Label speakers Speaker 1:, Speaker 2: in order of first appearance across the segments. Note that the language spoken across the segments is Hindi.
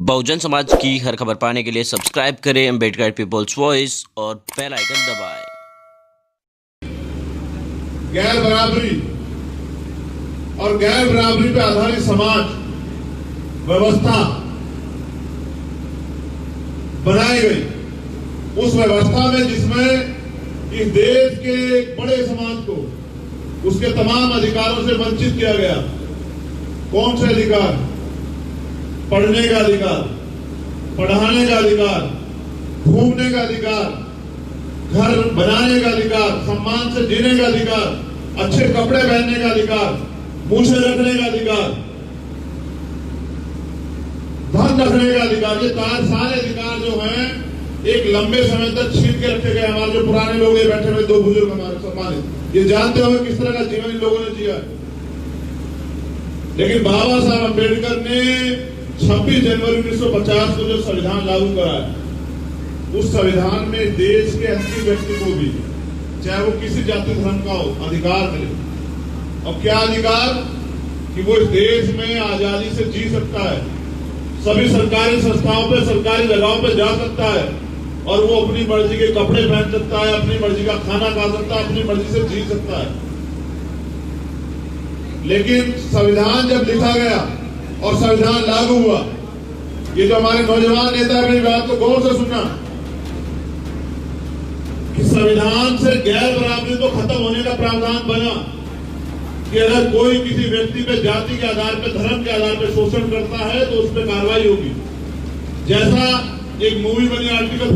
Speaker 1: बहुजन समाज की हर खबर पाने के लिए सब्सक्राइब करें अम्बेडकर पीपल्स वॉइस और बेल आइकन दबाएं।
Speaker 2: गैर बराबरी और गैर बराबरी पर आधारित समाज व्यवस्था बनाई गई, उस व्यवस्था में जिसमें इस देश के एक बड़े समाज को उसके तमाम अधिकारों से वंचित किया गया। कौन से अधिकार? पढ़ने का अधिकार, पढ़ाने का अधिकार, घूमने का अधिकार, घर बनाने का अधिकार, सम्मान से जीने का अधिकार, अच्छे कपड़े पहनने का अधिकार, मूछें रखने का अधिकार, धन रखने का अधिकार। ये सारे अधिकार जो हैं एक लंबे समय तक छीन के रखे गए। हमारे जो पुराने लोग ये बैठे हुए दो बुजुर्ग हमारे सम्मानित, ये जानते हो किस तरह का जीवन इन लोगों ने जिया है। लेकिन बाबा साहब अम्बेडकर ने 26 जनवरी 1950 को जो संविधान लागू कराया, उस संविधान में देश के हर व्यक्ति को भी, चाहे वो किसी जाति धर्म का हो, अधिकार मिले। और क्या अधिकार? कि वो इस देश में आजादी से जी सकता है, सभी सरकारी संस्थाओं पे, सरकारी जगहों पे जा सकता है और वो अपनी मर्जी के कपड़े पहन सकता है, अपनी मर्जी का खाना खा सकता है, अपनी मर्जी से जी सकता है। लेकिन संविधान जब लिखा गया और संविधान लागू हुआ, ये जो हमारे नौजवान नेता है, मेरी बात को गौर से सुनना, कि संविधान से गैर बराबरी तो खत्म होने का प्रावधान बना कि अगर कोई किसी व्यक्ति पे जाति के आधार पे, धर्म के आधार पे शोषण करता है तो उस पर कार्रवाई होगी। जैसा एक मूवी बनी आर्टिकल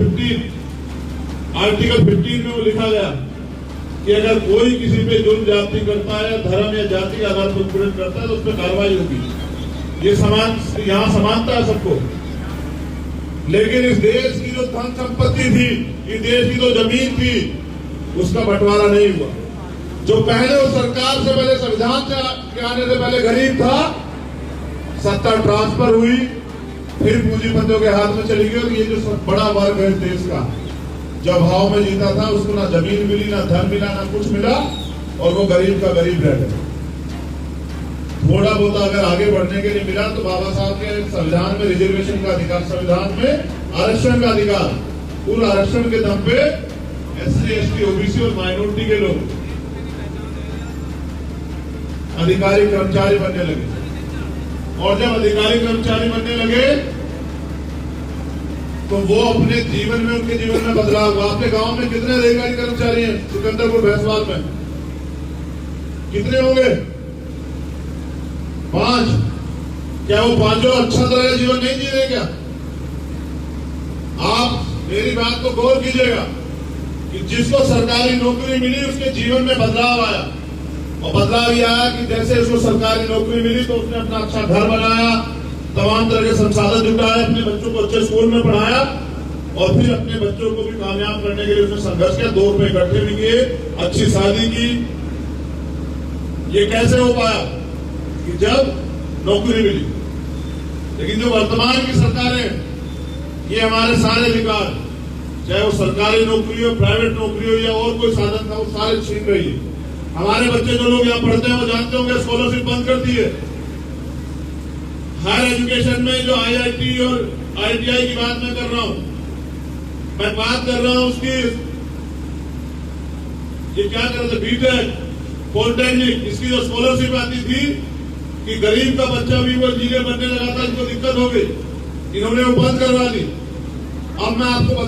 Speaker 2: 15 में वो लिखा गया कि अगर कोई किसी पे जुल्म जाति करता है, धर्म या जाति के आधार पर उत्पीड़न करता है तो उस पर कार्रवाई होगी। ये यहाँ समानता है सबको। लेकिन इस देश की जो धन संपत्ति थी, इस देश की जो जमीन थी, उसका बंटवारा नहीं हुआ। जो पहले उस सरकार से पहले, संविधान के आने से पहले गरीब था, सत्ता ट्रांसफर हुई, फिर पूंजीपतियों के हाथ में चली गई। और ये जो बड़ा वर्ग है देश का, जो भाव में जीता था, उसको ना जमीन मिली, ना धन मिला, ना कुछ मिला, और वो गरीब का गरीब रह गया। थोड़ा बहुत अगर आगे बढ़ने के लिए मिला तो बाबा साहब के संविधान में रिजर्वेशन का अधिकार, संविधान में आरक्षण का अधिकार, उन आरक्षण के दम पे SC, ST, OBC और माइनॉरिटी के लोग अधिकारी कर्मचारी बनने लगे। और जब अधिकारी कर्मचारी बनने लगे तो वो अपने जीवन में, उनके जीवन में बदलाव हुआ। आपके गांव में कितने अधिकारी कर्मचारी हैं? सिकंदरपुर भैंसवाल में कितने होंगे? 5। क्या वो 5 अच्छा तरह का जीवन नहीं जी रहे? क्या आप मेरी बात को गौर कीजिएगा कि जिसको सरकारी नौकरी मिली उसके जीवन में बदलाव आया। और बदलाव यह आया कि जैसे उसको सरकारी नौकरी मिली तो उसने अपना अच्छा घर बनाया, तमाम तरह के संसाधन जुटाए, अपने बच्चों को अच्छे स्कूल में पढ़ाया और फिर अपने बच्चों को भी कामयाब करने के लिए उसने संघर्ष किया, 2 रुपए इकट्ठे भी किए, अच्छी शादी की। ये कैसे हो पाया? कि जब नौकरी मिली। लेकिन जो वर्तमान की सरकार है, ये हमारे सारे अधिकार, चाहे वो सरकारी नौकरी हो, प्राइवेट नौकरी हो या और कोई साधन था, वो सारे छीन रही है। हमारे बच्चे जो लोग यहाँ पढ़ते हैं वो जानते होंगे स्कॉलरशिप बंद कर दी है। हायर एजुकेशन में जो IIT और ITI की बात मैं कर रहा हूं, मैं बात कर रहा हूं उसकी, ये क्या कर रहे थे, BTech, पॉलिटेक्निक, इसकी जो स्कॉलरशिप आती थी कि गरीब का बच्चा भी वो इंजीनियर बनने लगा था, इसको दिक्कत हो गई, इन्होंने वो बंद करवा दी। अब मैं आपको